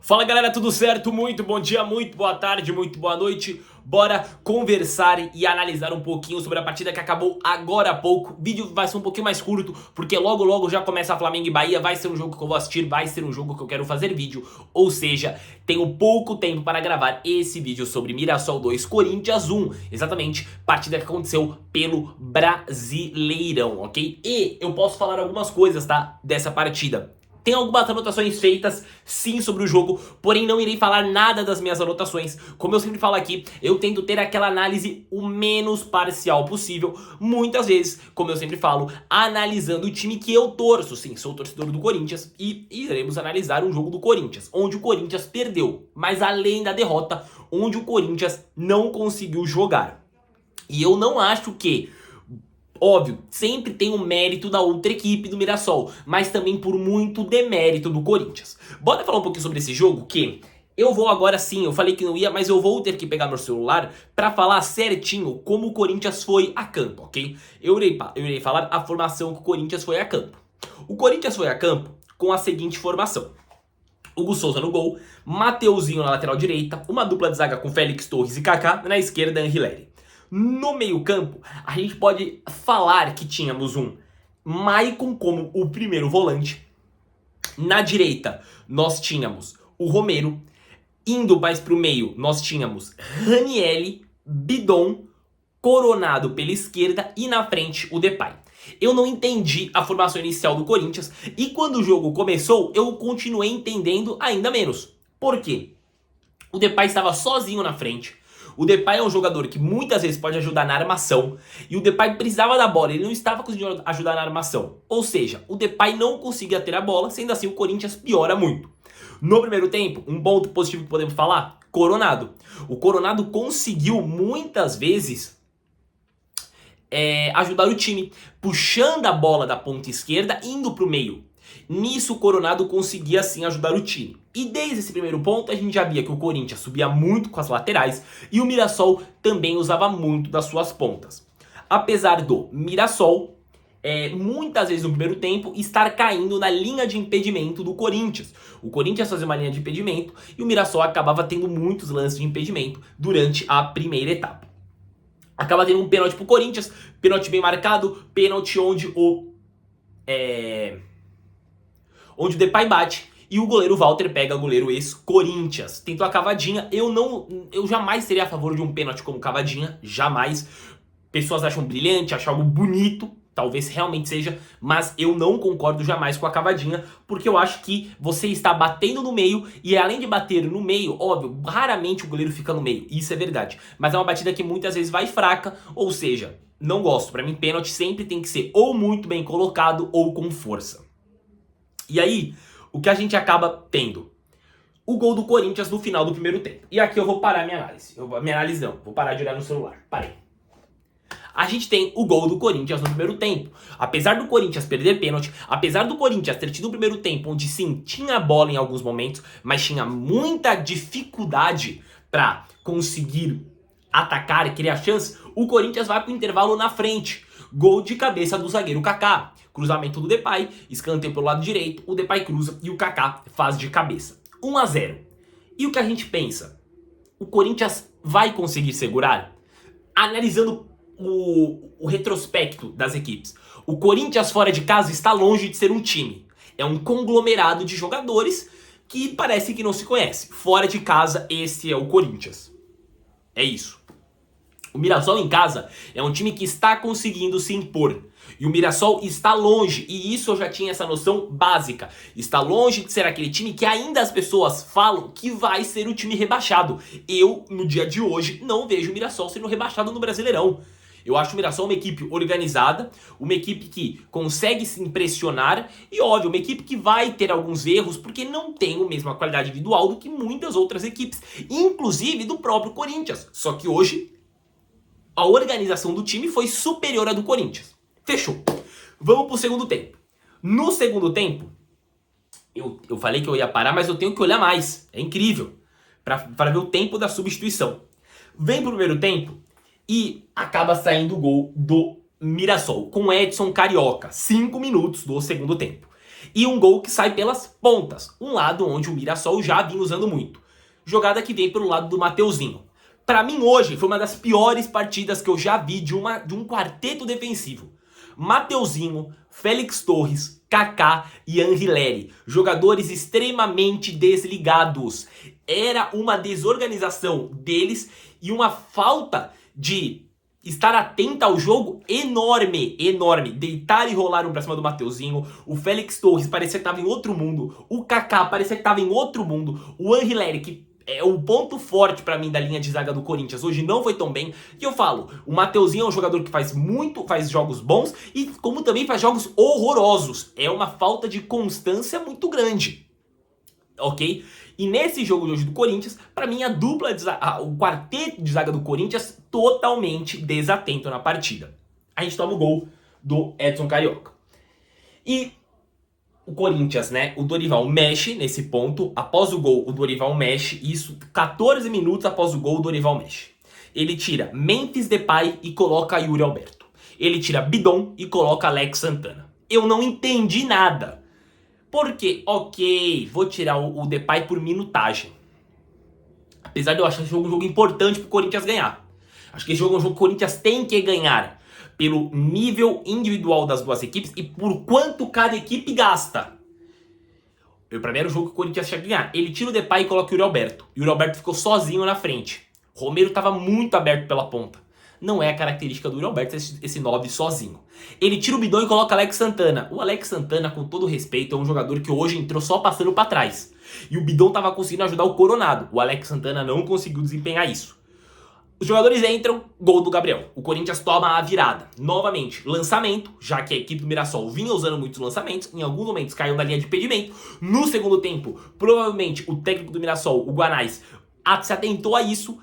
Fala galera, tudo certo? Muito bom dia, muito boa tarde, muito boa noite. Bora conversar e analisar um pouquinho sobre a partida que acabou agora há pouco. O vídeo vai ser um pouquinho mais curto, porque logo logo já começa a Flamengo e Bahia. Vai ser um jogo que eu vou assistir, vai ser um jogo que eu quero fazer vídeo. Ou seja, tenho pouco tempo para gravar esse vídeo sobre Mirassol 2, Corinthians 1. Exatamente, partida que aconteceu pelo Brasileirão, ok? E eu posso falar algumas coisas, tá? Dessa partida. Tem algumas anotações feitas, sim, sobre o jogo, porém não irei falar nada das minhas anotações. Como eu sempre falo aqui, eu tento ter aquela análise o menos parcial possível. Muitas vezes, como eu sempre falo, analisando o time que eu torço. Sim, sou torcedor do Corinthians e iremos analisar um jogo do Corinthians, onde o Corinthians perdeu. Mas além da derrota, onde o Corinthians não conseguiu jogar. E eu não acho que... Óbvio, sempre tem o mérito da outra equipe do Mirassol, mas também por muito demérito do Corinthians. Bora falar um pouquinho sobre esse jogo, que eu vou agora sim, eu falei que não ia, mas eu vou ter que pegar meu celular pra falar certinho como o Corinthians foi a campo, ok? Eu irei falar a formação que o Corinthians foi a campo. O Corinthians foi a campo com a seguinte formação: Hugo Souza no gol, Mateuzinho na lateral direita, uma dupla de zaga com Félix Torres e Kaká, na esquerda Anrileri. No meio-campo, a gente pode falar que tínhamos um Maicon como o primeiro volante. Na direita, nós tínhamos o Romero. Indo mais para o meio, nós tínhamos Ranieri, Bidon, Coronado pela esquerda e na frente o Depay. Eu não entendi a formação inicial do Corinthians e quando o jogo começou, eu continuei entendendo ainda menos. Por quê? O Depay estava sozinho na frente. O Depay é um jogador que muitas vezes pode ajudar na armação. E o Depay precisava da bola, ele não estava conseguindo ajudar na armação. Ou seja, o Depay não conseguia ter a bola, sendo assim o Corinthians piora muito. No primeiro tempo, um ponto positivo que podemos falar, Coronado. O Coronado conseguiu muitas vezes ajudar o time, puxando a bola da ponta esquerda, indo para o meio. Nisso o Coronado conseguia sim ajudar o time. E desde esse primeiro ponto a gente já via que o Corinthians subia muito com as laterais e o Mirassol também usava muito das suas pontas. Apesar do Mirassol, muitas vezes no primeiro tempo, estar caindo na linha de impedimento do Corinthians. O Corinthians fazia uma linha de impedimento e o Mirassol acabava tendo muitos lances de impedimento durante a primeira etapa. Acaba tendo um pênalti pro Corinthians, pênalti bem marcado, pênalti onde o Depay bate e o goleiro Walter pega o goleiro ex-Corinthians. Tentou a cavadinha, eu jamais seria a favor de um pênalti como cavadinha, jamais. Pessoas acham brilhante, acham algo bonito, talvez realmente seja, mas eu não concordo jamais com a cavadinha, porque eu acho que você está batendo no meio, e além de bater no meio, óbvio, raramente o goleiro fica no meio, isso é verdade, mas é uma batida que muitas vezes vai fraca, ou seja, não gosto. Pra mim, pênalti sempre tem que ser ou muito bem colocado ou com força. E aí, o que a gente acaba tendo? O gol do Corinthians no final do primeiro tempo. E aqui eu vou parar minha análise. Vou parar de olhar no celular. Parei. A gente tem o gol do Corinthians no primeiro tempo. Apesar do Corinthians perder pênalti, apesar do Corinthians ter tido um primeiro tempo onde sim, tinha bola em alguns momentos, mas tinha muita dificuldade para conseguir atacar e criar chances, o Corinthians vai pro intervalo na frente. Gol de cabeça do zagueiro Kaká. Cruzamento do Depay, escanteio pelo lado direito, o Depay cruza e o Kaká faz de cabeça. 1-0. E o que a gente pensa? O Corinthians vai conseguir segurar? Analisando o retrospecto das equipes. O Corinthians fora de casa está longe de ser um time. É um conglomerado de jogadores que parece que não se conhece. Fora de casa, esse é o Corinthians. É isso. O Mirassol em casa é um time que está conseguindo se impor. E o Mirassol está longe, e isso eu já tinha essa noção básica. Está longe de ser aquele time que ainda as pessoas falam que vai ser o time rebaixado. Eu, no dia de hoje, não vejo o Mirassol sendo rebaixado no Brasileirão. Eu acho o Mirassol uma equipe organizada, uma equipe que consegue se impressionar e, óbvio, uma equipe que vai ter alguns erros porque não tem a mesma qualidade individual do que muitas outras equipes, inclusive do próprio Corinthians. Só que hoje a organização do time foi superior à do Corinthians. Fechou. Vamos pro segundo tempo. No segundo tempo, eu falei que eu ia parar, mas eu tenho que olhar mais. É incrível. Para ver o tempo da substituição. Vem pro primeiro tempo e acaba saindo o gol do Mirassol com Edson Carioca. 5 minutos do segundo tempo. E um gol que sai pelas pontas, um lado onde o Mirassol já vinha usando muito. Jogada que vem pelo lado do Mateuzinho. Pra mim hoje foi uma das piores partidas que eu já vi de um quarteto defensivo. Mateuzinho, Félix Torres, Kaká e Anrileri. Jogadores extremamente desligados. Era uma desorganização deles e uma falta de estar atento ao jogo enorme, enorme. Deitar e rolaram pra cima do Mateuzinho. O Félix Torres parecia que tava em outro mundo. O Kaká parecia que tava em outro mundo. O Anrileri, que é o ponto forte pra mim da linha de zaga do Corinthians, hoje não foi tão bem. E eu falo, o Mateuzinho é um jogador que faz jogos bons e como também faz jogos horrorosos. É uma falta de constância muito grande. Ok? E nesse jogo de hoje do Corinthians, pra mim o quarteto de zaga do Corinthians totalmente desatento na partida. A gente toma o gol do Edson Carioca. E o Corinthians, né, o Dorival mexe nesse ponto, após o gol o Dorival mexe, isso 14 minutos após o gol o Dorival mexe. Ele tira Memphis Depay e coloca Yuri Alberto. Ele tira Bidon e coloca Alex Santana. Eu não entendi nada. Porque, ok, vou tirar o Depay por minutagem. Apesar de eu achar esse jogo um jogo importante pro Corinthians ganhar. Acho que esse jogo é um jogo que o Corinthians tem que ganhar. Pelo nível individual das duas equipes e por quanto cada equipe gasta. Pra mim era o jogo que o Corinthians tinha que ganhar. Ele tira o Depay e coloca o Yuri Alberto. O Yuri Alberto ficou sozinho na frente. O Romero estava muito aberto pela ponta. Não é a característica do Yuri Alberto esse 9 sozinho. Ele tira o Bidon e coloca Alex Santana. O Alex Santana, com todo respeito, é um jogador que hoje entrou só passando pra trás. E o Bidon estava conseguindo ajudar o Coronado. O Alex Santana não conseguiu desempenhar isso. Os jogadores entram, gol do Gabriel. O Corinthians toma a virada. Novamente, lançamento, já que a equipe do Mirassol vinha usando muitos lançamentos. Em alguns momentos caiu na linha de impedimento. No segundo tempo, provavelmente o técnico do Mirassol, o Guanais, se atentou a isso.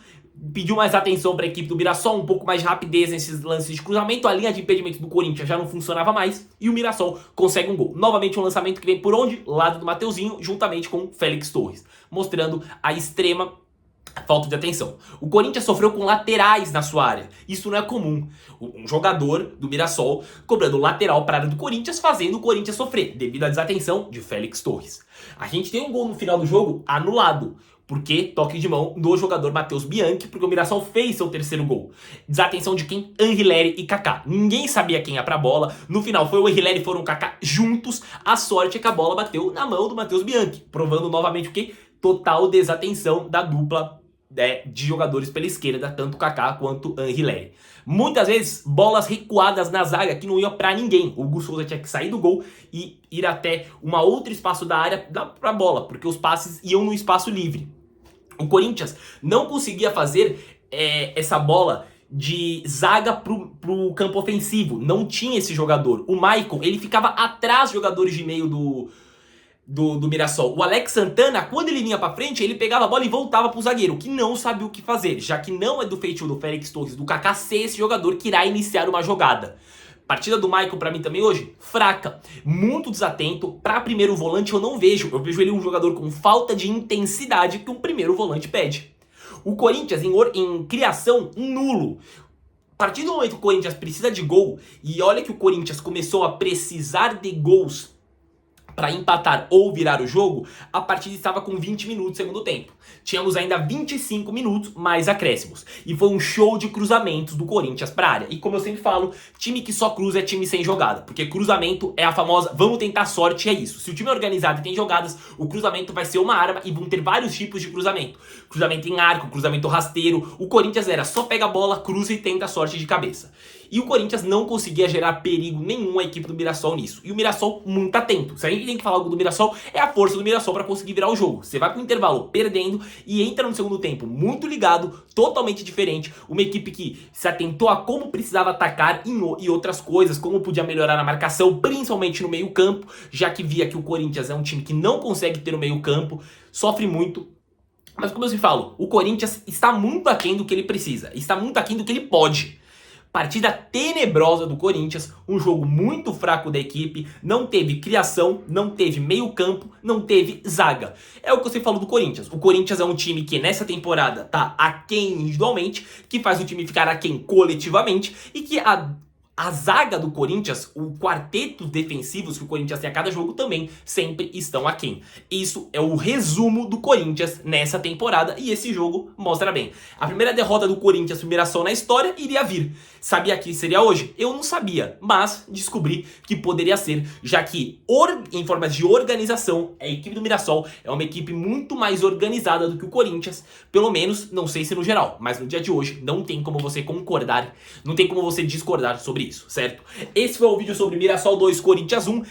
Pediu mais atenção para a equipe do Mirassol, um pouco mais de rapidez nesses lances de cruzamento. A linha de impedimento do Corinthians já não funcionava mais. E o Mirassol consegue um gol. Novamente um lançamento que vem por onde? Lado do Mateuzinho, juntamente com o Félix Torres. Mostrando a extrema falta de atenção. O Corinthians sofreu com laterais na sua área. Isso não é comum. Um jogador do Mirassol cobrando lateral para a área do Corinthians, fazendo o Corinthians sofrer, devido à desatenção de Félix Torres. A gente tem um gol no final do jogo anulado. Porque toque de mão do jogador Matheus Bianchi, porque o Mirassol fez seu terceiro gol. Desatenção de quem? Anrileri e Kaká. Ninguém sabia quem ia pra bola. No final foi o Anrileri e foram o Kaká juntos. A sorte é que a bola bateu na mão do Matheus Bianchi, provando novamente o quê? Total desatenção da dupla de jogadores pela esquerda, tanto Kaká quanto Anrileri. Muitas vezes, bolas recuadas na zaga que não iam pra ninguém. O Hugo Souza tinha que sair do gol e ir até um outro espaço da área pra bola, porque os passes iam no espaço livre. O Corinthians não conseguia fazer essa bola de zaga pro campo ofensivo. Não tinha esse jogador. O Maicon, ele ficava atrás dos jogadores de meio do Mirassol. O Alex Santana, quando ele vinha pra frente, ele pegava a bola e voltava pro zagueiro, que não sabia o que fazer, já que não é do feitio do Félix Torres, do Kaká ser esse jogador que irá iniciar uma jogada. Partida do Maicon pra mim também hoje, fraca, muito desatento. Pra primeiro volante eu não vejo, eu vejo ele um jogador com falta de intensidade que um primeiro volante pede. O Corinthians em criação, nulo. A partir do momento que o Corinthians precisa de gol, e olha que o Corinthians começou a precisar de gols para empatar ou virar o jogo, a partida estava com 20 minutos do segundo tempo. Tínhamos ainda 25 minutos mais acréscimos. E foi um show de cruzamentos do Corinthians para a área. E como eu sempre falo, time que só cruza é time sem jogada. Porque cruzamento é a famosa, vamos tentar sorte, é isso. Se o time é organizado e tem jogadas, o cruzamento vai ser uma arma e vão ter vários tipos de cruzamento. Cruzamento em arco, cruzamento rasteiro. O Corinthians era só pega a bola, cruza e tenta sorte de cabeça. E o Corinthians não conseguia gerar perigo nenhum à equipe do Mirassol nisso. E o Mirassol muito atento. Se a gente tem que falar algo do Mirassol, é a força do Mirassol para conseguir virar o jogo. Você vai pro intervalo perdendo e entra no segundo tempo muito ligado, totalmente diferente. Uma equipe que se atentou a como precisava atacar e outras coisas, como podia melhorar a marcação, principalmente no meio campo, já que via que o Corinthians é um time que não consegue ter o meio campo, sofre muito. Mas como eu sempre falo, o Corinthians está muito aquém do que ele precisa, está muito aquém do que ele pode. Partida tenebrosa do Corinthians, um jogo muito fraco da equipe, não teve criação, não teve meio campo, não teve zaga. É o que você falou do Corinthians. O Corinthians é um time que nessa temporada tá aquém individualmente, que faz o time ficar aquém coletivamente e que A zaga do Corinthians, o quarteto defensivos que o Corinthians tem a cada jogo também sempre estão aquém. Isso é o resumo do Corinthians nessa temporada e esse jogo mostra bem. A primeira derrota do Corinthians pro Mirassol na história iria vir. Sabia que seria hoje? Eu não sabia, mas descobri que poderia ser, já que em formas de organização, a equipe do Mirassol é uma equipe muito mais organizada do que o Corinthians, pelo menos, não sei se no geral, mas no dia de hoje não tem como você concordar, não tem como você discordar sobre isso, certo? Esse foi o vídeo sobre Mirassol 2, Corinthians 1.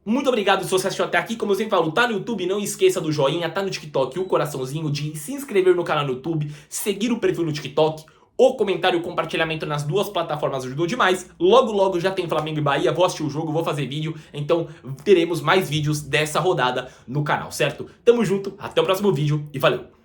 Muito obrigado se você assistiu até aqui. Como eu sempre falo, tá no YouTube, não esqueça do joinha, tá no TikTok o coraçãozinho, de se inscrever no canal no YouTube, seguir o perfil no TikTok, o comentário e o compartilhamento nas duas plataformas ajudou demais. Logo, logo já tem Flamengo e Bahia, vou assistir o jogo, vou fazer vídeo, então teremos mais vídeos dessa rodada no canal, certo? Tamo junto, até o próximo vídeo e valeu!